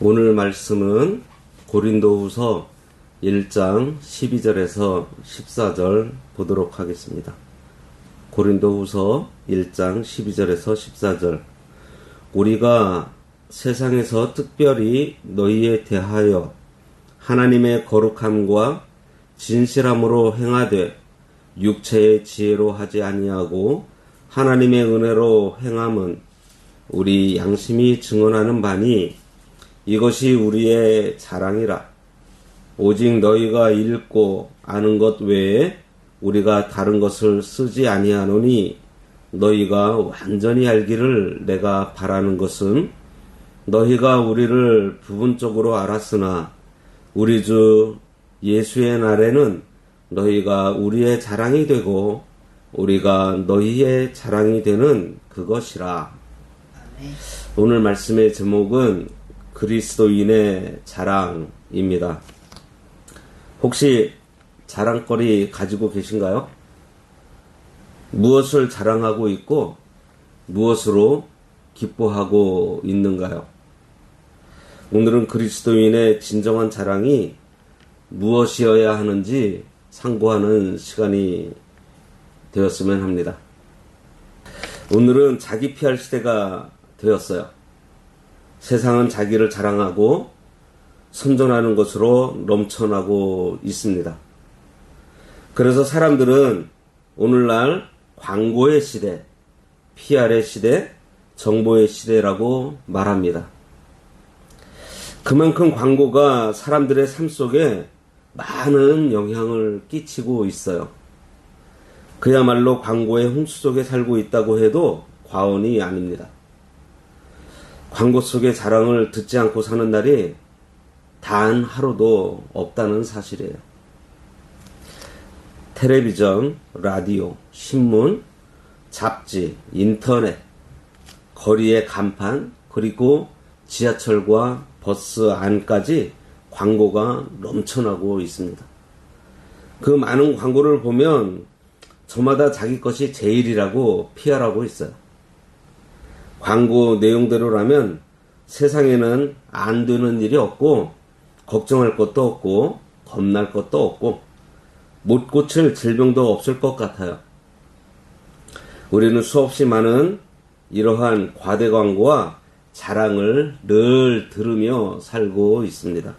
오늘 말씀은 고린도후서 1장 12절에서 14절 보도록 하겠습니다. 고린도후서 1장 12절에서 14절. 우리가 세상에서 특별히 너희에 대하여 하나님의 거룩함과 진실함으로 행하되 육체의 지혜로 하지 아니하고 하나님의 은혜로 행함은 우리 양심이 증언하는 바니 이것이 우리의 자랑이라. 오직 너희가 읽고 아는 것 외에 우리가 다른 것을 쓰지 아니하노니 너희가 완전히 알기를 내가 바라는 것은 너희가 우리를 부분적으로 알았으나 우리 주 예수의 날에는 너희가 우리의 자랑이 되고 우리가 너희의 자랑이 되는 그것이라. 오늘 말씀의 제목은 그리스도인의 자랑입니다. 혹시 자랑거리 가지고 계신가요? 무엇을 자랑하고 있고 무엇으로 기뻐하고 있는가요? 오늘은 그리스도인의 진정한 자랑이 무엇이어야 하는지 상고하는 시간이 되었으면 합니다. 오늘은 자기 PR 시대가 되었어요. 세상은 자기를 자랑하고 선전하는 것으로 넘쳐나고 있습니다. 그래서 사람들은 오늘날 광고의 시대, PR의 시대, 정보의 시대라고 말합니다. 그만큼 광고가 사람들의 삶 속에 많은 영향을 끼치고 있어요. 그야말로 광고의 홍수 속에 살고 있다고 해도 과언이 아닙니다. 광고 속의 자랑을 듣지 않고 사는 날이 단 하루도 없다는 사실이에요. 텔레비전, 라디오, 신문, 잡지, 인터넷, 거리의 간판, 그리고 지하철과 버스 안까지 광고가 넘쳐나고 있습니다. 그 많은 광고를 보면 저마다 자기 것이 제일이라고 PR하고 있어요. 광고 내용대로라면 세상에는 안 되는 일이 없고 걱정할 것도 없고 겁날 것도 없고 못 고칠 질병도 없을 것 같아요. 우리는 수없이 많은 이러한 과대 광고와 자랑을 늘 들으며 살고 있습니다.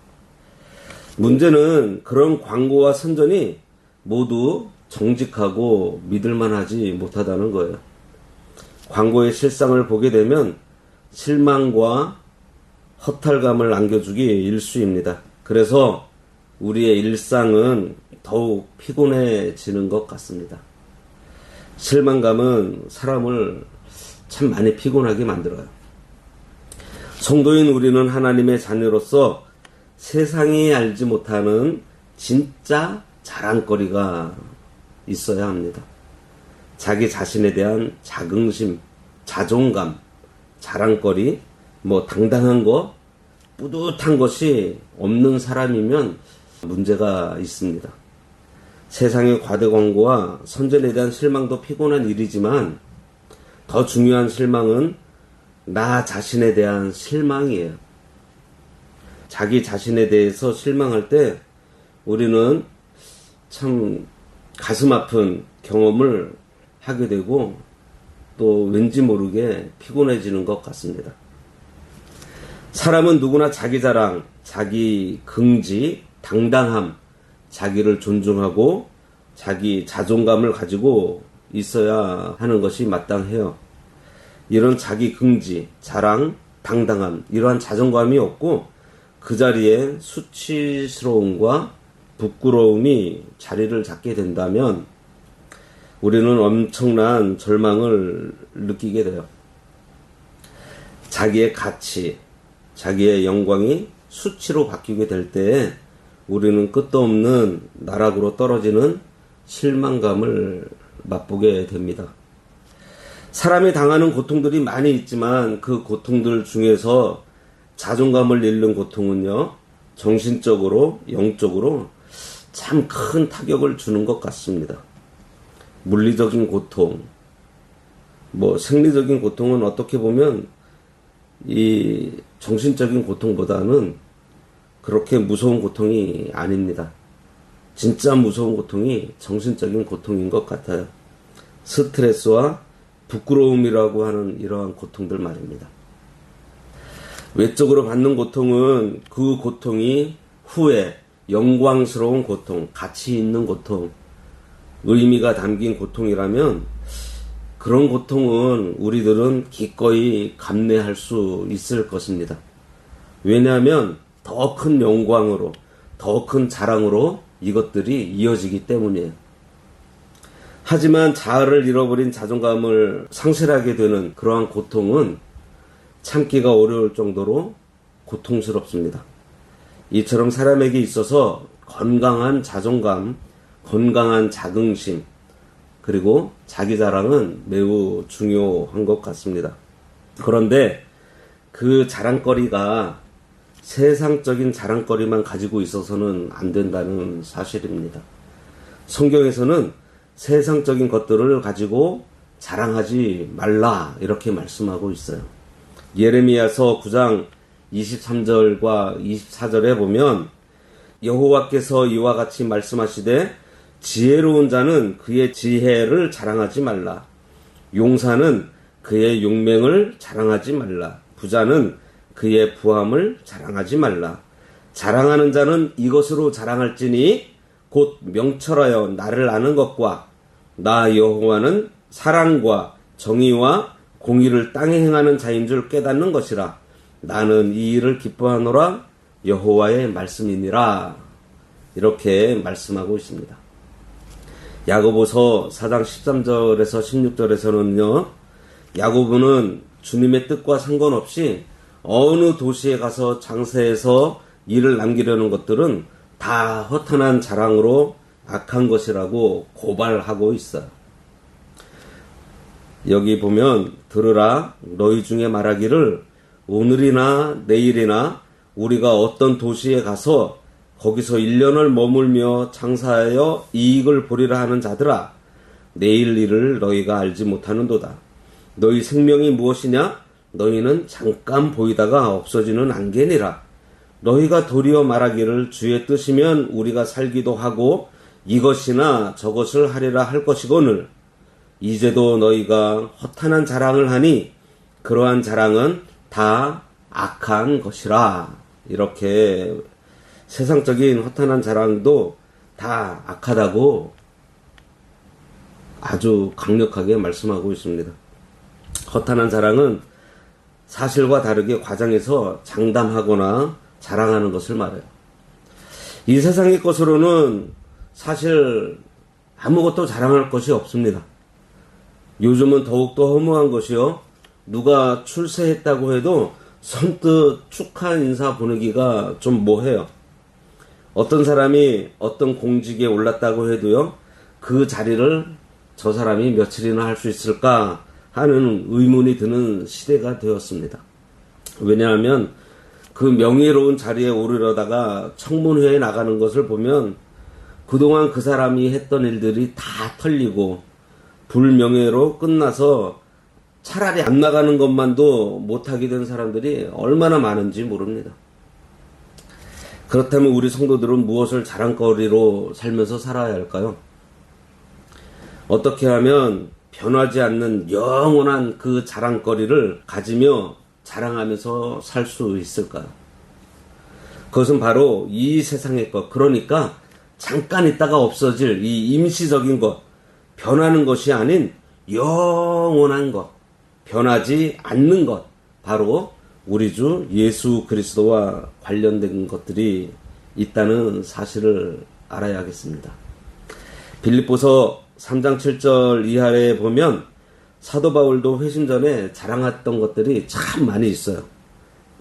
문제는 그런 광고와 선전이 모두 정직하고 믿을만하지 못하다는 거예요. 광고의 실상을 보게 되면 실망과 허탈감을 안겨주기 일쑤입니다. 그래서 우리의 일상은 더욱 피곤해지는 것 같습니다. 실망감은 사람을 참 많이 피곤하게 만들어요. 성도인 우리는 하나님의 자녀로서 세상이 알지 못하는 진짜 자랑거리가 있어야 합니다. 자기 자신에 대한 자긍심, 자존감, 자랑거리, 당당한 것, 뿌듯한 것이 없는 사람이면 문제가 있습니다. 세상의 과대 광고와 선전에 대한 실망도 피곤한 일이지만 더 중요한 실망은 나 자신에 대한 실망이에요. 자기 자신에 대해서 실망할 때 우리는 참 가슴 아픈 경험을 하게 되고 또 왠지 모르게 피곤해지는 것 같습니다. 사람은 누구나 자기 자랑, 자기 긍지, 당당함, 자기를 존중하고 자기 자존감을 가지고 있어야 하는 것이 마땅해요. 이런 자기 긍지, 자랑, 당당함, 이러한 자존감이 없고 그 자리에 수치스러움과 부끄러움이 자리를 잡게 된다면 우리는 엄청난 절망을 느끼게 돼요. 자기의 가치, 자기의 영광이 수치로 바뀌게 될 때에 우리는 끝도 없는 나락으로 떨어지는 실망감을 맛보게 됩니다. 사람이 당하는 고통들이 많이 있지만 그 고통들 중에서 자존감을 잃는 고통은요, 정신적으로, 영적으로 참 큰 타격을 주는 것 같습니다. 물리적인 고통, 생리적인 고통은 어떻게 보면 이 정신적인 고통보다는 그렇게 무서운 고통이 아닙니다. 진짜 무서운 고통이 정신적인 고통인 것 같아요. 스트레스와 부끄러움이라고 하는 이러한 고통들 말입니다. 외적으로 받는 고통은 그 고통이 후에 영광스러운 고통, 가치 있는 고통, 의미가 담긴 고통이라면 그런 고통은 우리들은 기꺼이 감내할 수 있을 것입니다. 왜냐하면 더 큰 영광으로, 더 큰 자랑으로 이것들이 이어지기 때문이에요. 하지만 자아를 잃어버린 자존감을 상실하게 되는 그러한 고통은 참기가 어려울 정도로 고통스럽습니다. 이처럼 사람에게 있어서 건강한 자존감, 건강한 자긍심, 그리고 자기 자랑은 매우 중요한 것 같습니다. 그런데 그 자랑거리가 세상적인 자랑거리만 가지고 있어서는 안 된다는 사실입니다. 성경에서는 세상적인 것들을 가지고 자랑하지 말라 이렇게 말씀하고 있어요. 예레미야서 9장 23절과 24절에 보면 여호와께서 이와 같이 말씀하시되 지혜로운 자는 그의 지혜를 자랑하지 말라. 용사는 그의 용맹을 자랑하지 말라. 부자는 그의 부함을 자랑하지 말라. 자랑하는 자는 이것으로 자랑할지니 곧 명철하여 나를 아는 것과 나 여호와는 사랑과 정의와 공의를 땅에 행하는 자인 줄 깨닫는 것이라. 나는 이 일을 기뻐하노라. 여호와의 말씀이니라. 이렇게 말씀하고 있습니다. 야고보서 4장 13절에서 16절에서는요. 야고보는 주님의 뜻과 상관없이 어느 도시에 가서 장사해서 일을 남기려는 것들은 다 허탄한 자랑으로 악한 것이라고 고발하고 있어요. 여기 보면 들으라 너희 중에 말하기를 오늘이나 내일이나 우리가 어떤 도시에 가서 거기서 1년을 머물며 장사하여 이익을 보리라 하는 자들아 내일 일을 너희가 알지 못하는도다. 너희 생명이 무엇이냐? 너희는 잠깐 보이다가 없어지는 안개니라. 너희가 도리어 말하기를 주의 뜻이면 우리가 살기도 하고 이것이나 저것을 하리라 할 것이거늘 이제도 너희가 허탄한 자랑을 하니 그러한 자랑은 다 악한 것이라. 이렇게 세상적인 허탄한 자랑도 다 악하다고 아주 강력하게 말씀하고 있습니다. 허탄한 자랑은 사실과 다르게 과장해서 장담하거나 자랑하는 것을 말해요. 이 세상의 것으로는 사실 아무것도 자랑할 것이 없습니다. 요즘은 더욱더 허무한 것이요. 누가 출세했다고 해도 선뜻 축하 인사 보내기가 좀 뭐해요. 어떤 사람이 어떤 공직에 올랐다고 해도요. 그 자리를 저 사람이 며칠이나 할 수 있을까 하는 의문이 드는 시대가 되었습니다. 왜냐하면 그 명예로운 자리에 오르려다가 청문회에 나가는 것을 보면 그동안 그 사람이 했던 일들이 다 털리고 불명예로 끝나서 차라리 안 나가는 것만도 못하게 된 사람들이 얼마나 많은지 모릅니다. 그렇다면 우리 성도들은 무엇을 자랑거리로 살면서 살아야 할까요? 어떻게 하면 변하지 않는 영원한 그 자랑거리를 가지며 자랑하면서 살 수 있을까요? 그것은 바로 이 세상의 것, 그러니까 잠깐 있다가 없어질 이 임시적인 것, 변하는 것이 아닌 영원한 것, 변하지 않는 것, 바로 우리 주 예수 그리스도와 관련된 것들이 있다는 사실을 알아야겠습니다. 빌립보서 3장 7절 이하에 보면 사도 바울도 회심 전에 자랑했던 것들이 참 많이 있어요.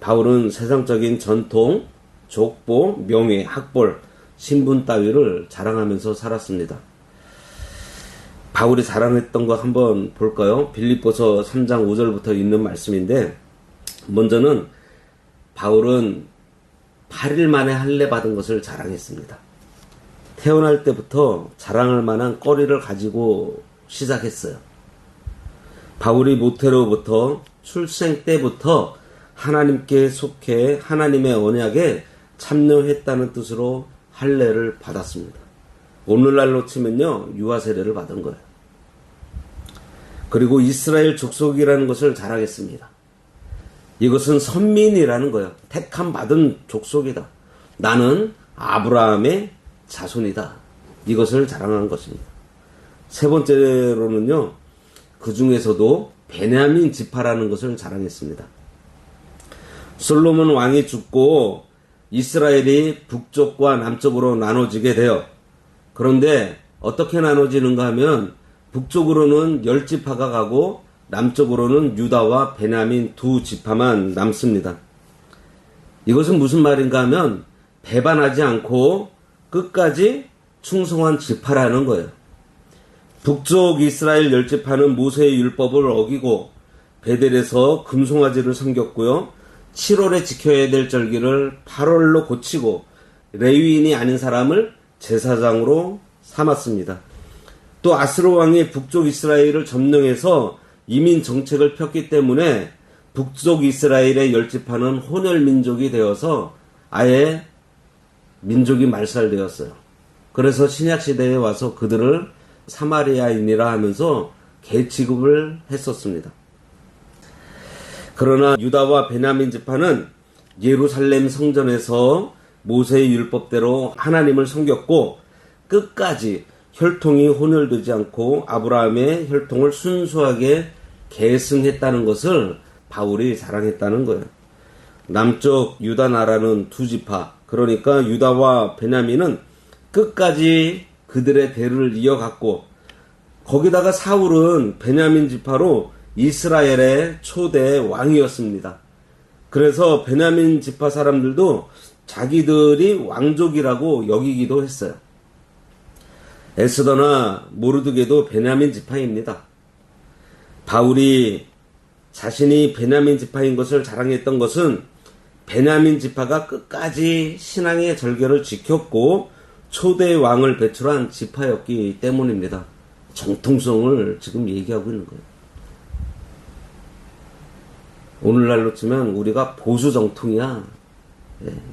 바울은 세상적인 전통, 족보, 명예, 학벌, 신분 따위를 자랑하면서 살았습니다. 바울이 자랑했던 거 한번 볼까요? 빌립보서 3장 5절부터 있는 말씀인데 먼저는 바울은 8일 만에 할례 받은 것을 자랑했습니다. 태어날 때부터 자랑할 만한 거리를 가지고 시작했어요. 바울이 모태로부터 출생 때부터 하나님께 속해 하나님의 언약에 참여했다는 뜻으로 할례를 받았습니다. 오늘날로 치면요, 유아 세례를 받은 거예요. 그리고 이스라엘 족속이라는 것을 자랑했습니다. 이것은 선민이라는 거예요. 택함 받은 족속이다. 나는 아브라함의 자손이다. 이것을 자랑한 것입니다. 세 번째로는요, 그 중에서도 베냐민 지파라는 것을 자랑했습니다. 솔로몬 왕이 죽고 이스라엘이 북쪽과 남쪽으로 나눠지게 돼요. 그런데 어떻게 나눠지는가 하면 북쪽으로는 10지파가 가고 남쪽으로는 유다와 베냐민 두 지파만 남습니다. 이것은 무슨 말인가 하면 배반하지 않고 끝까지 충성한 지파라는 거예요. 북쪽 이스라엘 10지파는 모세의 율법을 어기고 베델에서 금송아지를 섬겼고요. 7월에 지켜야 될 절기를 8월로 고치고 레위인이 아닌 사람을 제사장으로 삼았습니다. 또 아스로 왕이 북쪽 이스라엘을 점령해서 이민 정책을 폈기 때문에 북쪽 이스라엘의 10지파는 혼혈 민족이 되어서 아예 민족이 말살되었어요. 그래서 신약 시대에 와서 그들을 사마리아인이라 하면서 개 취급을 했었습니다. 그러나 유다와 베냐민 지파는 예루살렘 성전에서 모세의 율법대로 하나님을 섬겼고 끝까지 혈통이 혼혈되지 않고 아브라함의 혈통을 순수하게 계승했다는 것을 바울이 자랑했다는 거예요. 남쪽 유다 나라는 두 지파, 그러니까 유다와 베냐민은 끝까지 그들의 대를 이어갔고 거기다가 사울은 베냐민 지파로 이스라엘의 초대 왕이었습니다. 그래서 베냐민 지파 사람들도 자기들이 왕족이라고 여기기도 했어요. 에스더나 모르드게도 베냐민 지파입니다. 바울이 자신이 베냐민 지파인 것을 자랑했던 것은 베냐민 지파가 끝까지 신앙의 절개를 지켰고 초대 왕을 배출한 지파였기 때문입니다. 정통성을 지금 얘기하고 있는 거예요. 오늘날로 치면 우리가 보수 정통이야.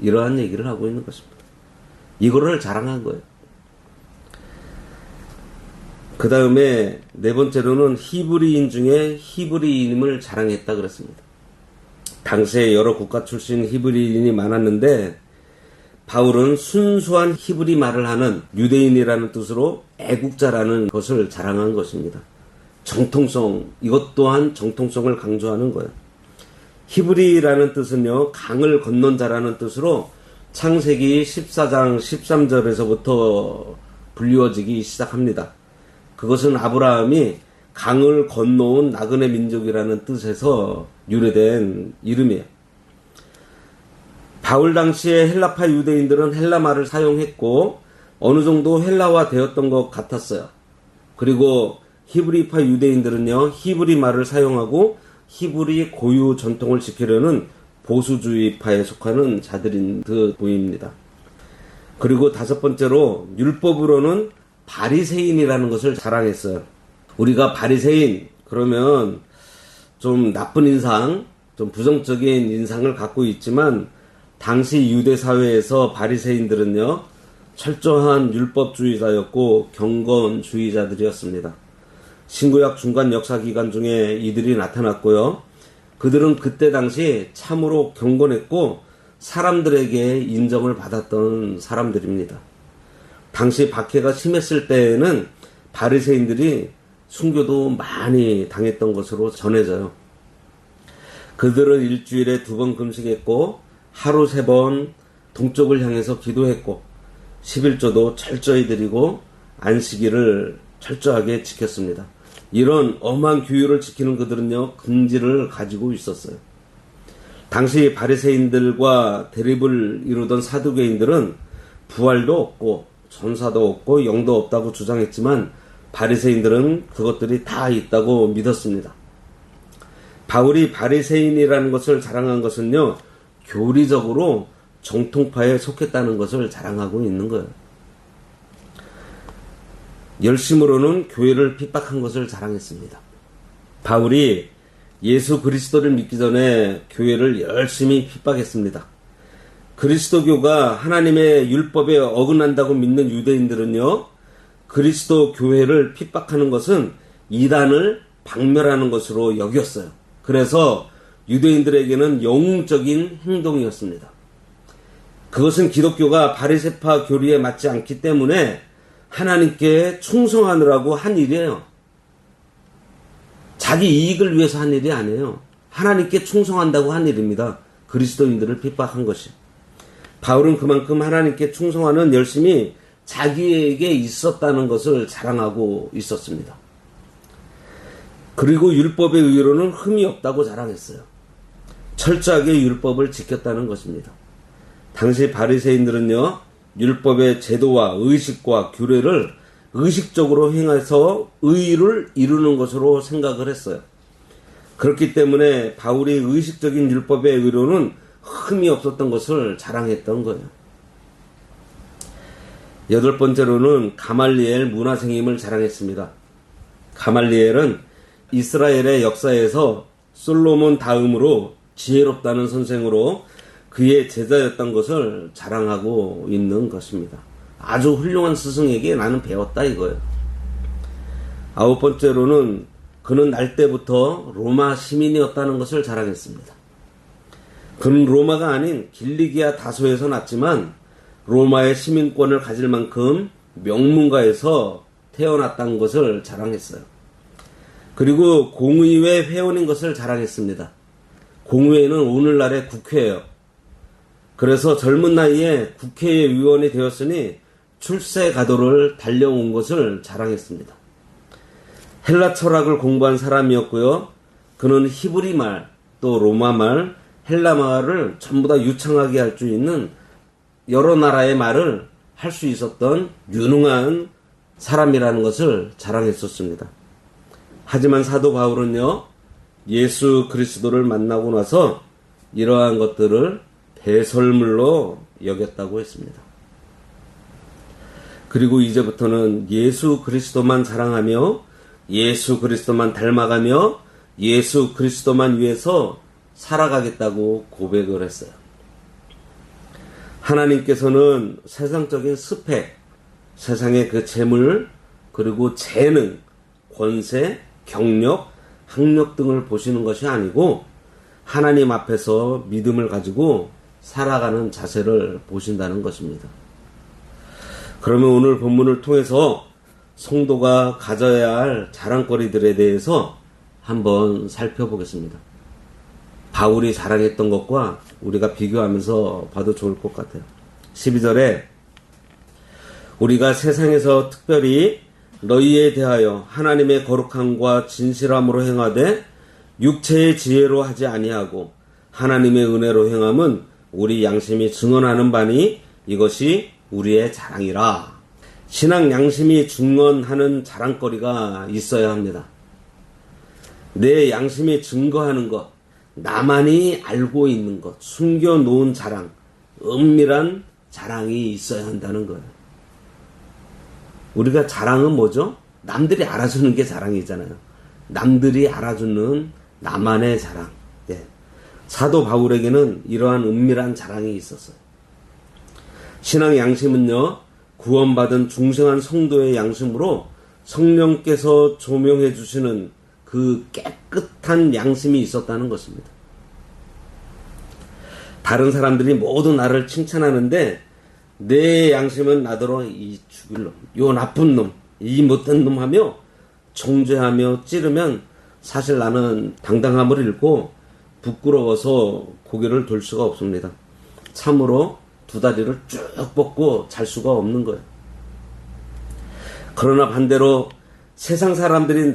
이러한 얘기를 하고 있는 것입니다. 이거를 자랑한 거예요. 그 다음에 네 번째로는 히브리인 중에 히브리인임을 자랑했다 그랬습니다. 당시에 여러 국가 출신 히브리인이 많았는데 바울은 순수한 히브리 말을 하는 유대인이라는 뜻으로 애국자라는 것을 자랑한 것입니다. 정통성, 이것 또한 정통성을 강조하는 거예요. 히브리라는 뜻은요, 강을 건넌 자라는 뜻으로 창세기 14장 13절에서부터 불리워지기 시작합니다. 그것은 아브라함이 강을 건너온 나그네 민족이라는 뜻에서 유래된 이름이에요. 바울 당시에 헬라파 유대인들은 헬라말을 사용했고 어느 정도 헬라화 되었던 것 같았어요. 그리고 히브리파 유대인들은요, 히브리 말을 사용하고 히브리 고유 전통을 지키려는 보수주의파에 속하는 자들인 듯 보입니다. 그리고 다섯 번째로 율법으로는 바리새인이라는 것을 자랑했어요. 우리가 바리새인 그러면 좀 나쁜 인상, 좀 부정적인 인상을 갖고 있지만 당시 유대 사회에서 바리새인들은요, 철저한 율법주의자였고 경건주의자들이었습니다. 신구약 중간 역사 기간 중에 이들이 나타났고요. 그들은 그때 당시 참으로 경건했고 사람들에게 인정을 받았던 사람들입니다. 당시 박해가 심했을 때에는 바리새인들이 순교도 많이 당했던 것으로 전해져요. 그들은 일주일에 2번 금식했고 하루 3번 동쪽을 향해서 기도했고 11조도 철저히 드리고 안식일을 철저하게 지켰습니다. 이런 엄한 규율을 지키는 그들은요, 긍지를 가지고 있었어요. 당시 바리새인들과 대립을 이루던 사두개인들은 부활도 없고 전사도 없고 영도 없다고 주장했지만 바리새인들은 그것들이 다 있다고 믿었습니다. 바울이 바리새인이라는 것을 자랑한 것은요, 교리적으로 정통파에 속했다는 것을 자랑하고 있는 거예요. 열심으로는 교회를 핍박한 것을 자랑했습니다. 바울이 예수 그리스도를 믿기 전에 교회를 열심히 핍박했습니다. 그리스도교가 하나님의 율법에 어긋난다고 믿는 유대인들은요, 그리스도 교회를 핍박하는 것은 이단을 박멸하는 것으로 여겼어요. 그래서 유대인들에게는 영웅적인 행동이었습니다. 그것은 기독교가 바리새파 교리에 맞지 않기 때문에 하나님께 충성하느라고 한 일이에요. 자기 이익을 위해서 한 일이 아니에요. 하나님께 충성한다고 한 일입니다. 그리스도인들을 핍박한 것이. 바울은 그만큼 하나님께 충성하는 열심이 자기에게 있었다는 것을 자랑하고 있었습니다. 그리고 율법의 의로는 흠이 없다고 자랑했어요. 철저하게 율법을 지켰다는 것입니다. 당시 바리새인들은요, 율법의 제도와 의식과 규례를 의식적으로 행해서 의를 이루는 것으로 생각을 했어요. 그렇기 때문에 바울이 의식적인 율법의 의로는 흠이 없었던 것을 자랑했던 거예요. 8번째로는 가말리엘 문화생임을 자랑했습니다. 가말리엘은 이스라엘의 역사에서 솔로몬 다음으로 지혜롭다는 선생으로 그의 제자였던 것을 자랑하고 있는 것입니다. 아주 훌륭한 스승에게 나는 배웠다 이거예요. 9번째로는 그는 날 때부터 로마 시민이었다는 것을 자랑했습니다. 그는 로마가 아닌 길리기아 다소에서 났지만 로마의 시민권을 가질 만큼 명문가에서 태어났다는 것을 자랑했어요. 그리고 공의회 회원인 것을 자랑했습니다. 공의회는 오늘날의 국회예요. 그래서 젊은 나이에 국회의원이 되었으니 출세 가도를 달려온 것을 자랑했습니다. 헬라 철학을 공부한 사람이었고요. 그는 히브리 말, 또 로마 말, 헬라 말을 전부 다 유창하게 할 수 있는 여러 나라의 말을 할 수 있었던 유능한 사람이라는 것을 자랑했었습니다. 하지만 사도 바울은요, 예수 그리스도를 만나고 나서 이러한 것들을 배설물로 여겼다고 했습니다. 그리고 이제부터는 예수 그리스도만 사랑하며 예수 그리스도만 닮아가며 예수 그리스도만 위해서 살아가겠다고 고백을 했어요. 하나님께서는 세상적인 스펙, 세상의 그 재물, 그리고 재능, 권세, 경력, 학력 등을 보시는 것이 아니고 하나님 앞에서 믿음을 가지고 살아가는 자세를 보신다는 것입니다. 그러면 오늘 본문을 통해서 성도가 가져야 할 자랑거리들에 대해서 한번 살펴보겠습니다. 바울이 자랑했던 것과 우리가 비교하면서 봐도 좋을 것 같아요. 12절에 우리가 세상에서 특별히 너희에 대하여 하나님의 거룩함과 진실함으로 행하되 육체의 지혜로 하지 아니하고 하나님의 은혜로 행함은 우리 양심이 증언하는 바니 이것이 우리의 자랑이라. 신앙 양심이 증언하는 자랑거리가 있어야 합니다. 내 양심이 증거하는 것, 나만이 알고 있는 것, 숨겨놓은 자랑, 은밀한 자랑이 있어야 한다는 거예요. 우리가 자랑은 뭐죠? 남들이 알아주는 게 자랑이잖아요. 남들이 알아주는 나만의 자랑. 예. 사도 바울에게는 이러한 은밀한 자랑이 있었어요. 신앙 양심은요, 구원받은 중생한 성도의 양심으로 성령께서 조명해 주시는 그 깨끗한 양심이 있었다는 것입니다. 다른 사람들이 모두 나를 칭찬하는데 내 양심은 나더러 이 죽일 놈, 요 나쁜 놈, 이 못된 놈 하며 정죄하며 찌르면 사실 나는 당당함을 잃고 부끄러워서 고개를 돌 수가 없습니다. 참으로 두 다리를 쭉 뻗고 잘 수가 없는 거예요. 그러나 반대로 세상 사람들이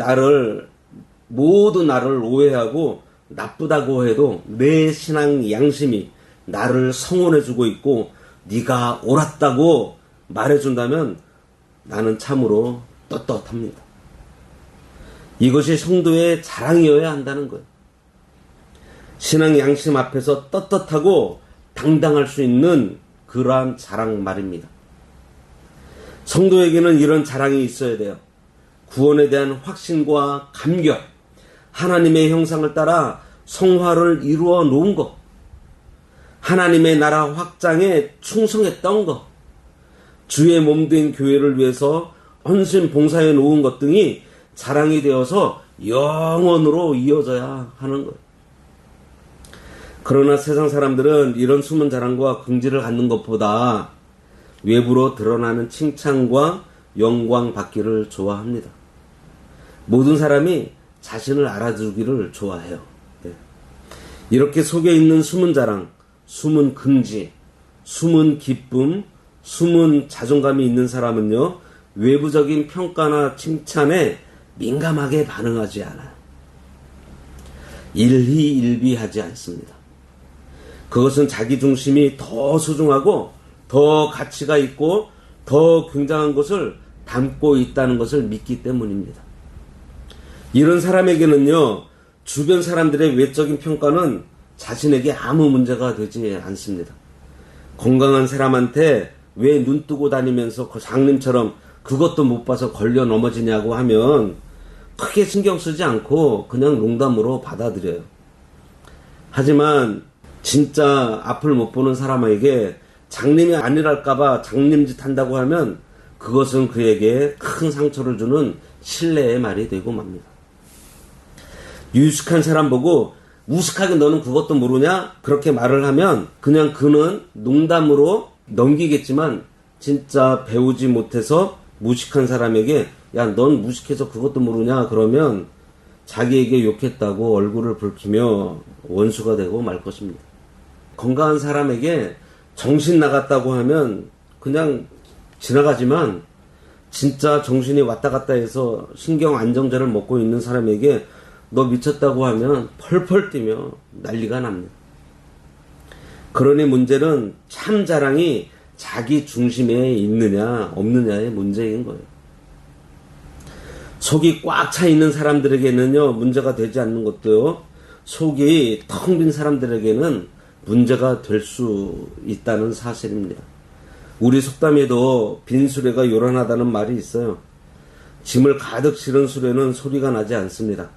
모두 나를 오해하고 나쁘다고 해도 내 신앙 양심이 나를 성원해주고 있고 네가 옳았다고 말해준다면 나는 참으로 떳떳합니다. 이것이 성도의 자랑이어야 한다는 거예요. 신앙 양심 앞에서 떳떳하고 당당할 수 있는 그러한 자랑 말입니다. 성도에게는 이런 자랑이 있어야 돼요. 구원에 대한 확신과 감격, 하나님의 형상을 따라 성화를 이루어 놓은 것, 하나님의 나라 확장에 충성했던 것, 주의 몸된 교회를 위해서 헌신 봉사해 놓은 것 등이 자랑이 되어서 영원으로 이어져야 하는 것. 그러나 세상 사람들은 이런 숨은 자랑과 긍지를 갖는 것보다 외부로 드러나는 칭찬과 영광 받기를 좋아합니다. 모든 사람이 자신을 알아주기를 좋아해요. 이렇게 속에 있는 숨은 자랑, 숨은 긍지, 숨은 기쁨, 숨은 자존감이 있는 사람은요, 외부적인 평가나 칭찬에 민감하게 반응하지 않아요. 일희일비하지 않습니다. 그것은 자기 중심이 더 소중하고 더 가치가 있고 더 굉장한 것을 담고 있다는 것을 믿기 때문입니다. 이런 사람에게는요, 주변 사람들의 외적인 평가는 자신에게 아무 문제가 되지 않습니다. 건강한 사람한테 왜 눈 뜨고 다니면서 그 장님처럼 그것도 못 봐서 걸려 넘어지냐고 하면 크게 신경 쓰지 않고 그냥 농담으로 받아들여요. 하지만 진짜 앞을 못 보는 사람에게 장님이 아니랄까봐 장님짓 한다고 하면 그것은 그에게 큰 상처를 주는 신뢰의 말이 되고 맙니다. 유식한 사람 보고 무식하게 너는 그것도 모르냐? 그렇게 말을 하면 그냥 그는 농담으로 넘기겠지만 진짜 배우지 못해서 무식한 사람에게 야, 넌 무식해서 그것도 모르냐? 그러면 자기에게 욕했다고 얼굴을 붉히며 원수가 되고 말 것입니다. 건강한 사람에게 정신 나갔다고 하면 그냥 지나가지만 진짜 정신이 왔다 갔다 해서 신경 안정제를 먹고 있는 사람에게 너 미쳤다고 하면 펄펄 뛰며 난리가 납니다. 그러니 문제는 참 자랑이 자기 중심에 있느냐 없느냐의 문제인 거예요. 속이 꽉 차 있는 사람들에게는요 문제가 되지 않는 것도요, 속이 텅 빈 사람들에게는 문제가 될 수 있다는 사실입니다. 우리 속담에도 빈 수레가 요란하다는 말이 있어요. 짐을 가득 실은 수레는 소리가 나지 않습니다.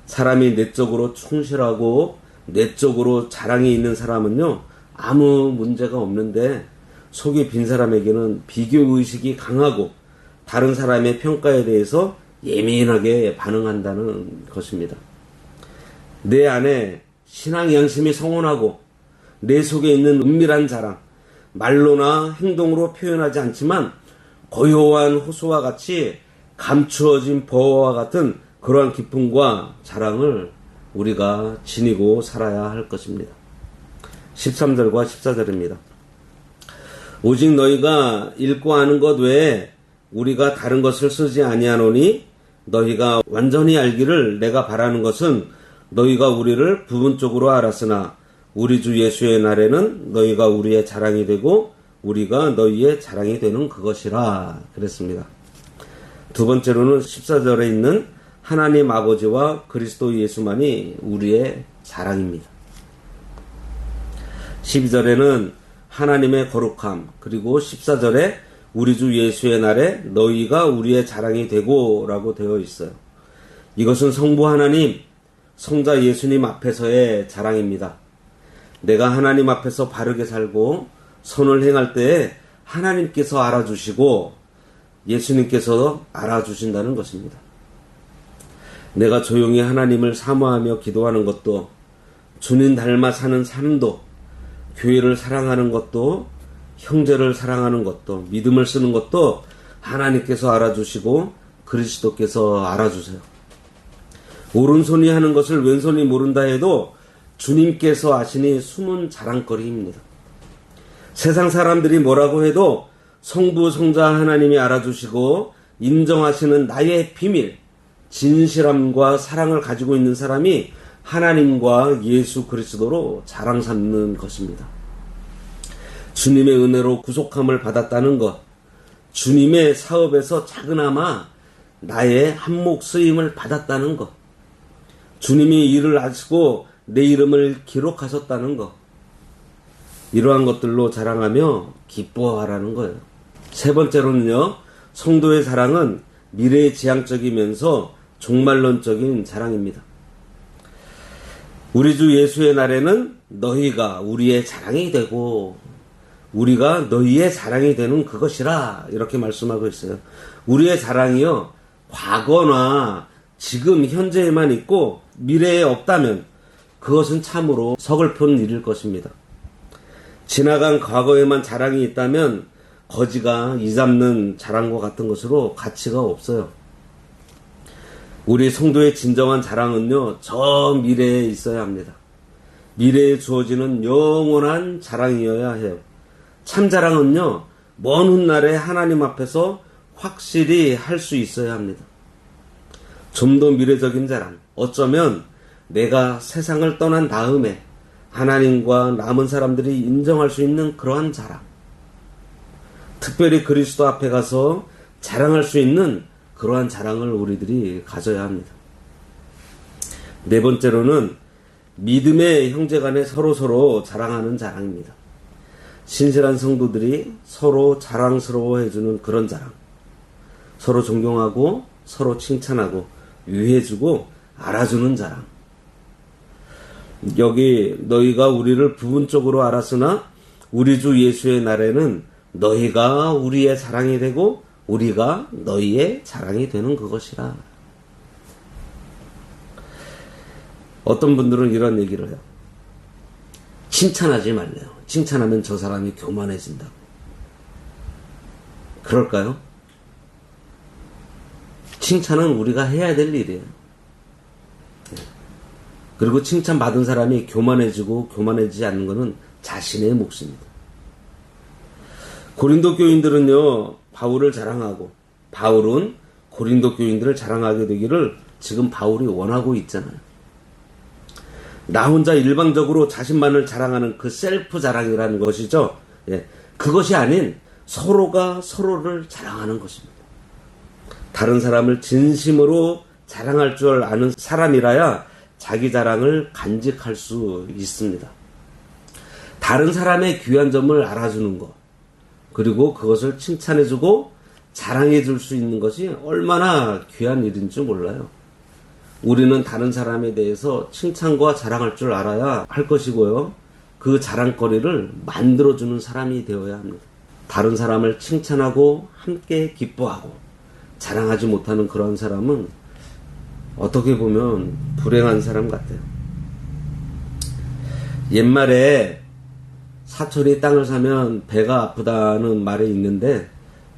사람이 내적으로 충실하고 내적으로 자랑이 있는 사람은요 아무 문제가 없는데, 속이 빈 사람에게는 비교의식이 강하고 다른 사람의 평가에 대해서 예민하게 반응한다는 것입니다. 내 안에 신앙 양심이 성원하고 내 속에 있는 은밀한 자랑, 말로나 행동으로 표현하지 않지만 고요한 호소와 같이 감추어진 보호와 같은 그러한 기쁨과 자랑을 우리가 지니고 살아야 할 것입니다. 13절과 14절입니다. 오직 너희가 읽고 아는 것 외에 우리가 다른 것을 쓰지 아니하노니 너희가 완전히 알기를 내가 바라는 것은 너희가 우리를 부분적으로 알았으나 우리 주 예수의 날에는 너희가 우리의 자랑이 되고 우리가 너희의 자랑이 되는 그것이라 그랬습니다. 두 번째로는 14절에 있는 하나님 아버지와 그리스도 예수만이 우리의 자랑입니다. 12절에는 하나님의 거룩함, 그리고 14절에 우리 주 예수의 날에 너희가 우리의 자랑이 되고 라고 되어 있어요. 이것은 성부 하나님, 성자 예수님 앞에서의 자랑입니다. 내가 하나님 앞에서 바르게 살고 선을 행할 때에 하나님께서 알아주시고 예수님께서 알아주신다는 것입니다. 내가 조용히 하나님을 사모하며 기도하는 것도, 주님 닮아 사는 삶도, 교회를 사랑하는 것도, 형제를 사랑하는 것도, 믿음을 쓰는 것도 하나님께서 알아주시고 그리스도께서 알아주세요. 오른손이 하는 것을 왼손이 모른다 해도 주님께서 아시니 숨은 자랑거리입니다. 세상 사람들이 뭐라고 해도 성부 성자 하나님이 알아주시고 인정하시는 나의 비밀, 진실함과 사랑을 가지고 있는 사람이 하나님과 예수 그리스도로 자랑 삼는 것입니다. 주님의 은혜로 구속함을 받았다는 것, 주님의 사업에서 작은아마 나의 한몫 쓰임을 받았다는 것, 주님이 이를 아시고 내 이름을 기록하셨다는 것, 이러한 것들로 자랑하며 기뻐하라는 거예요. 세 번째로는요, 성도의 자랑은 미래지향적이면서 종말론적인 자랑입니다. 우리 주 예수의 날에는 너희가 우리의 자랑이 되고 우리가 너희의 자랑이 되는 그것이라 이렇게 말씀하고 있어요. 우리의 자랑이요, 과거나 지금 현재에만 있고 미래에 없다면 그것은 참으로 서글픈 일일 것입니다. 지나간 과거에만 자랑이 있다면 거지가 이잡는 자랑과 같은 것으로 가치가 없어요. 우리 성도의 진정한 자랑은요, 저 미래에 있어야 합니다. 미래에 주어지는 영원한 자랑이어야 해요. 참 자랑은요, 먼 훗날에 하나님 앞에서 확실히 할 수 있어야 합니다. 좀 더 미래적인 자랑, 어쩌면 내가 세상을 떠난 다음에 하나님과 남은 사람들이 인정할 수 있는 그러한 자랑, 특별히 그리스도 앞에 가서 자랑할 수 있는 그러한 자랑을 우리들이 가져야 합니다. 네 번째로는 믿음의 형제간에 서로 자랑하는 자랑입니다. 신실한 성도들이 서로 자랑스러워해주는 그런 자랑, 서로 존경하고 서로 칭찬하고 위해주고 알아주는 자랑. 여기 너희가 우리를 부분적으로 알았으나 우리 주 예수의 날에는 너희가 우리의 자랑이 되고 우리가 너희의 자랑이 되는 그것이라. 어떤 분들은 이런 얘기를 해요. 칭찬하지 말래요. 칭찬하면 저 사람이 교만해진다고. 그럴까요? 칭찬은 우리가 해야 될 일이에요. 그리고 칭찬받은 사람이 교만해지고 교만해지지 않는 것은 자신의 몫입니다. 고린도 교인들은요, 바울을 자랑하고 바울은 고린도 교인들을 자랑하게 되기를 지금 바울이 원하고 있잖아요. 나 혼자 일방적으로 자신만을 자랑하는 그 셀프 자랑이라는 것이죠. 예, 그것이 아닌 서로가 서로를 자랑하는 것입니다. 다른 사람을 진심으로 자랑할 줄 아는 사람이라야 자기 자랑을 간직할 수 있습니다. 다른 사람의 귀한 점을 알아주는 것, 그리고 그것을 칭찬해주고 자랑해줄 수 있는 것이 얼마나 귀한 일인 줄 몰라요. 우리는 다른 사람에 대해서 칭찬과 자랑할 줄 알아야 할 것이고요. 그 자랑거리를 만들어주는 사람이 되어야 합니다. 다른 사람을 칭찬하고 함께 기뻐하고 자랑하지 못하는 그런 사람은 어떻게 보면 불행한 사람 같아요. 옛말에 사촌이 땅을 사면 배가 아프다는 말이 있는데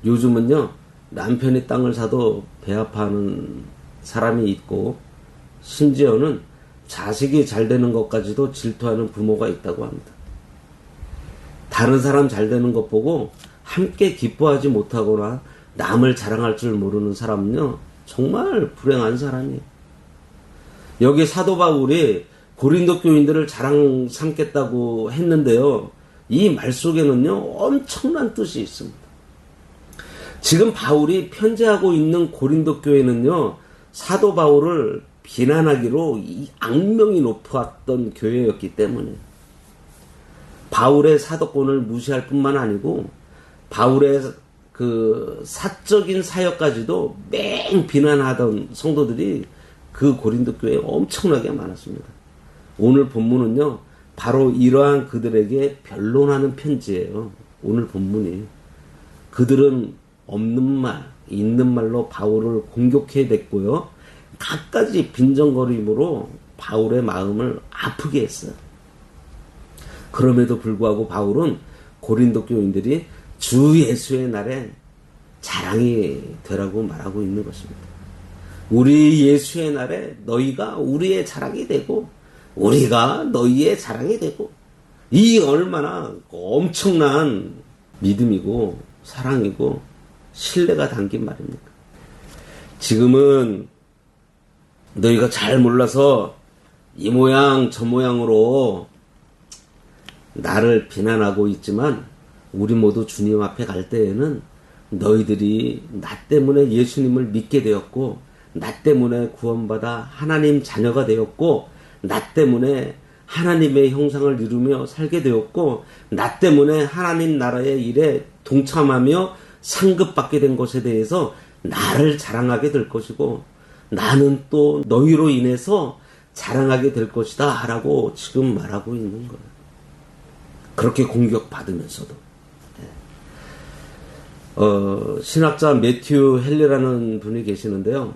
요즘은요, 남편이 땅을 사도 배 아파하는 사람이 있고 심지어는 자식이 잘 되는 것까지도 질투하는 부모가 있다고 합니다. 다른 사람 잘 되는 것 보고 함께 기뻐하지 못하거나 남을 자랑할 줄 모르는 사람은요, 정말 불행한 사람이에요. 여기 사도 바울이 고린도 교인들을 자랑 삼겠다고 했는데요, 이 말 속에는요, 엄청난 뜻이 있습니다. 지금 바울이 편지하고 있는 고린도 교회는요, 사도 바울을 비난하기로 이 악명이 높았던 교회였기 때문에 바울의 사도권을 무시할 뿐만 아니고 바울의 그 사적인 사역까지도 맹 비난하던 성도들이 그 고린도 교회에 엄청나게 많았습니다. 오늘 본문은요, 바로 이러한 그들에게 변론하는 편지예요. 오늘 본문이. 그들은 없는 말, 있는 말로 바울을 공격해댔고요. 갖가지 빈정거림으로 바울의 마음을 아프게 했어요. 그럼에도 불구하고 바울은 고린도 교인들이 주 예수의 날에 자랑이 되라고 말하고 있는 것입니다. 우리 예수의 날에 너희가 우리의 자랑이 되고 우리가 너희의 자랑이 되고, 이 얼마나 엄청난 믿음이고 사랑이고 신뢰가 담긴 말입니까? 지금은 너희가 잘 몰라서 이 모양 저 모양으로 나를 비난하고 있지만 우리 모두 주님 앞에 갈 때에는 너희들이 나 때문에 예수님을 믿게 되었고 나 때문에 구원받아 하나님 자녀가 되었고 나 때문에 하나님의 형상을 이루며 살게 되었고 나 때문에 하나님 나라의 일에 동참하며 상급받게 된 것에 대해서 나를 자랑하게 될 것이고 나는 또 너희로 인해서 자랑하게 될 것이다 라고 지금 말하고 있는 거예요. 그렇게 공격받으면서도. 신학자 매튜 헨리라는 분이 계시는데요.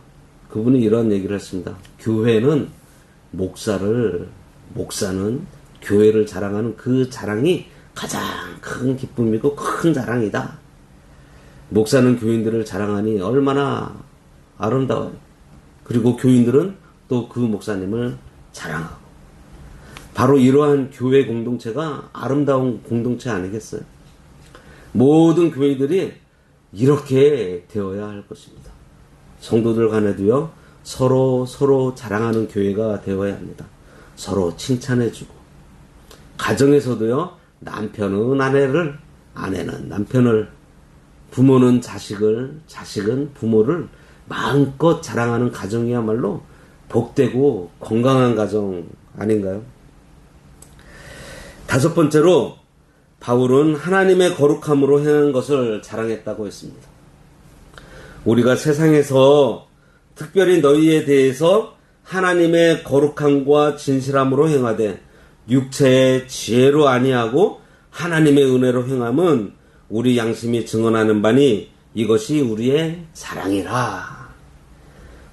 그분이 이런 얘기를 했습니다. 목사는 교회를 자랑하는 그 자랑이 가장 큰 기쁨이고 큰 자랑이다. 목사는 교인들을 자랑하니 얼마나 아름다워요. 그리고 교인들은 또 그 목사님을 자랑하고. 바로 이러한 교회 공동체가 아름다운 공동체 아니겠어요? 모든 교회들이 이렇게 되어야 할 것입니다. 성도들 간에도요, 서로 자랑하는 교회가 되어야 합니다. 서로 칭찬해주고, 가정에서도요, 남편은 아내를, 아내는 남편을, 부모는 자식을, 자식은 부모를 마음껏 자랑하는 가정이야말로 복되고 건강한 가정 아닌가요? 다섯 번째로, 바울은 하나님의 거룩함으로 행한 것을 자랑했다고 했습니다. 우리가 세상에서 특별히 너희에 대해서 하나님의 거룩함과 진실함으로 행하되 육체의 지혜로 아니하고 하나님의 은혜로 행함은 우리 양심이 증언하는 바니 이것이 우리의 자랑이라.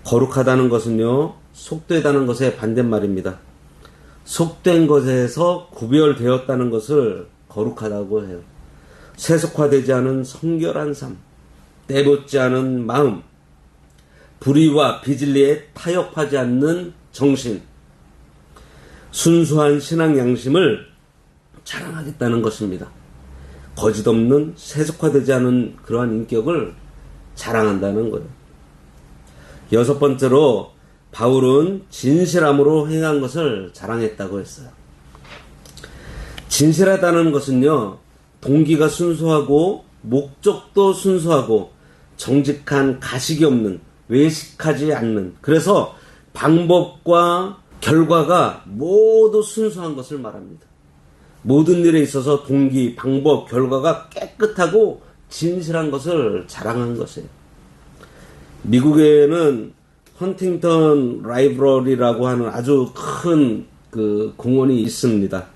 거룩하다는 것은요, 속되다는 것의 반대말입니다. 속된 것에서 구별되었다는 것을 거룩하다고 해요. 세속화되지 않은 성결한 삶, 때묻지 않은 마음, 불의와 비진리에 타협하지 않는 정신, 순수한 신앙 양심을 자랑하겠다는 것입니다. 거짓 없는 세속화되지 않은 그러한 인격을 자랑한다는 거예요. 여섯 번째로 바울은 진실함으로 행한 것을 자랑했다고 했어요. 진실하다는 것은요, 동기가 순수하고 목적도 순수하고 정직한 가식이 없는, 외식하지 않는, 그래서 방법과 결과가 모두 순수한 것을 말합니다. 모든 일에 있어서 동기, 방법, 결과가 깨끗하고 진실한 것을 자랑한 것이에요. 미국에는 헌팅턴 라이브러리라고 하는 아주 큰 그 공원이 있습니다.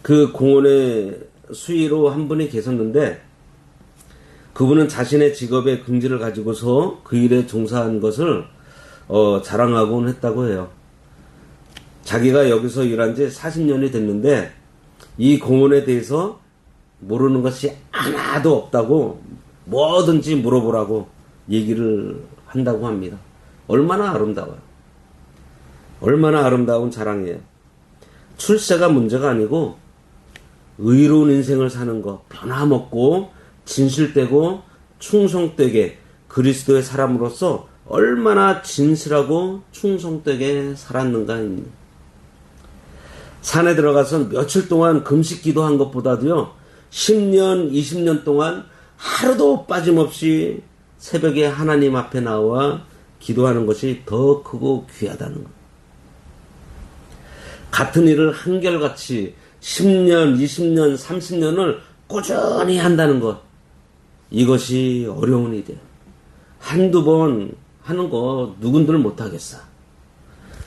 그 공원의 수의로 한 분이 계셨는데, 그분은 자신의 직업의 긍지를 가지고서 그 일에 종사한 것을 자랑하곤 했다고 해요. 자기가 여기서 일한 지 40년이 됐는데 이 공원에 대해서 모르는 것이 하나도 없다고 뭐든지 물어보라고 얘기를 한다고 합니다. 얼마나 아름다워요. 얼마나 아름다운 자랑이에요. 출세가 문제가 아니고 의로운 인생을 사는 것, 변함없고 진실되고 충성되게 그리스도의 사람으로서 얼마나 진실하고 충성되게 살았는가입니다. 산에 들어가서 며칠 동안 금식 기도한 것보다도요, 10년, 20년 동안 하루도 빠짐없이 새벽에 하나님 앞에 나와 기도하는 것이 더 크고 귀하다는 것. 같은 일을 한결같이 10년, 20년, 30년을 꾸준히 한다는 것. 이것이 어려운 일이에요. 한두 번 하는 거 누군들 못하겠어.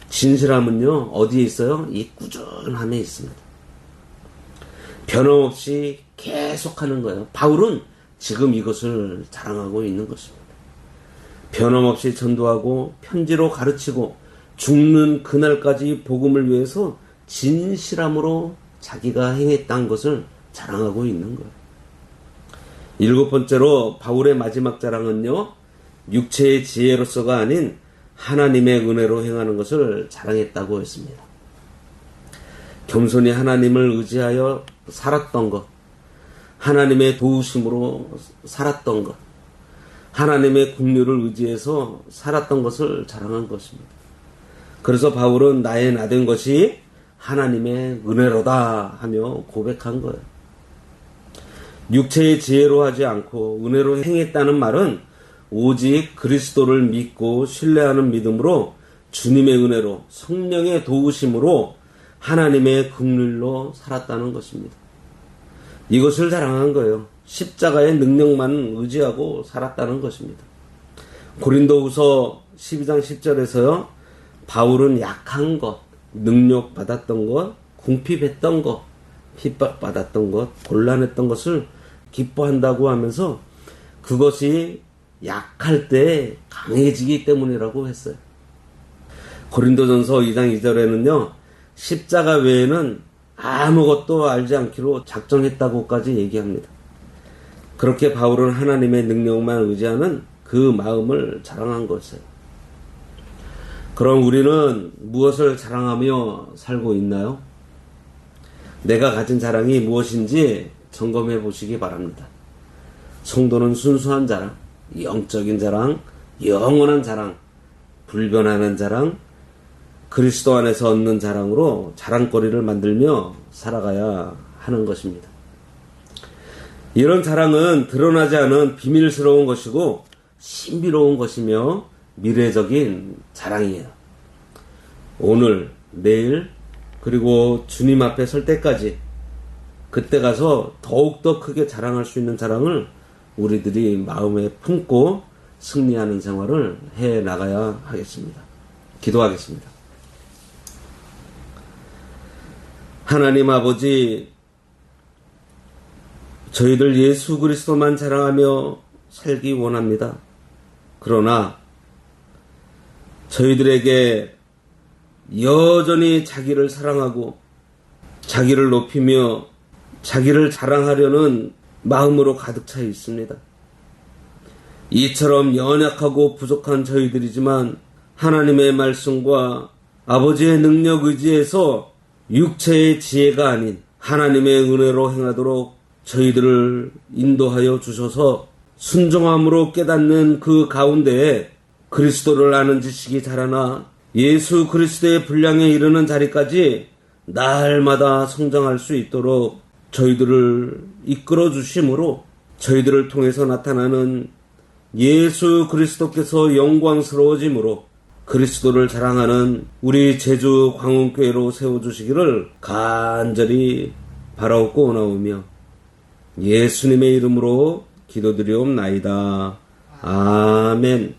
진실함은요, 어디에 있어요? 이 꾸준함에 있습니다. 변함없이 계속하는 거예요. 바울은 지금 이것을 자랑하고 있는 것입니다. 변함없이 전도하고 편지로 가르치고 죽는 그날까지 복음을 위해서 진실함으로 자기가 행했다는 것을 자랑하고 있는 거예요. 일곱 번째로 바울의 마지막 자랑은요, 육체의 지혜로서가 아닌 하나님의 은혜로 행하는 것을 자랑했다고 했습니다. 겸손히 하나님을 의지하여 살았던 것, 하나님의 도우심으로 살았던 것, 하나님의 긍휼을 의지해서 살았던 것을 자랑한 것입니다. 그래서 바울은 나의 나된 것이 하나님의 은혜로다 하며 고백한 거예요. 육체의 지혜로 하지 않고 은혜로 행했다는 말은 오직 그리스도를 믿고 신뢰하는 믿음으로 주님의 은혜로 성령의 도우심으로 하나님의 긍휼로 살았다는 것입니다. 이것을 자랑한 거예요. 십자가의 능력만 의지하고 살았다는 것입니다. 고린도후서 12장 10절에서요. 바울은 약한 것, 능력받았던 것, 궁핍했던 것, 핍박받았던 것, 곤란했던 것을 기뻐한다고 하면서 그것이 약할 때 강해지기 때문이라고 했어요. 고린도전서 2장 2절에는요. 십자가 외에는 아무것도 알지 않기로 작정했다고까지 얘기합니다. 그렇게 바울은 하나님의 능력만 의지하는 그 마음을 자랑한 것이에요. 그럼 우리는 무엇을 자랑하며 살고 있나요? 내가 가진 자랑이 무엇인지 점검해 보시기 바랍니다. 성도는 순수한 자랑, 영적인 자랑, 영원한 자랑, 불변하는 자랑, 그리스도 안에서 얻는 자랑으로 자랑거리를 만들며 살아가야 하는 것입니다. 이런 자랑은 드러나지 않은 비밀스러운 것이고 신비로운 것이며 미래적인 자랑이에요. 오늘, 내일, 그리고 주님 앞에 설 때까지 그때 가서 더욱더 크게 자랑할 수 있는 자랑을 우리들이 마음에 품고 승리하는 생활을 해 나가야 하겠습니다. 기도하겠습니다. 하나님 아버지, 저희들 예수 그리스도만 자랑하며 살기 원합니다. 그러나 저희들에게 여전히 자기를 사랑하고 자기를 높이며 자기를 자랑하려는 마음으로 가득 차 있습니다. 이처럼 연약하고 부족한 저희들이지만 하나님의 말씀과 아버지의 능력 의지에서 육체의 지혜가 아닌 하나님의 은혜로 행하도록 저희들을 인도하여 주셔서 순종함으로 깨닫는 그 가운데에 그리스도를 아는 지식이 자라나 예수 그리스도의 분량에 이르는 자리까지 날마다 성장할 수 있도록 저희들을 이끌어 주심으로 저희들을 통해서 나타나는 예수 그리스도께서 영광스러워짐으로 그리스도를 자랑하는 우리 제주 광운교회로 세워주시기를 간절히 바라옵고 원하오며 예수님의 이름으로 기도드리옵나이다. 아멘.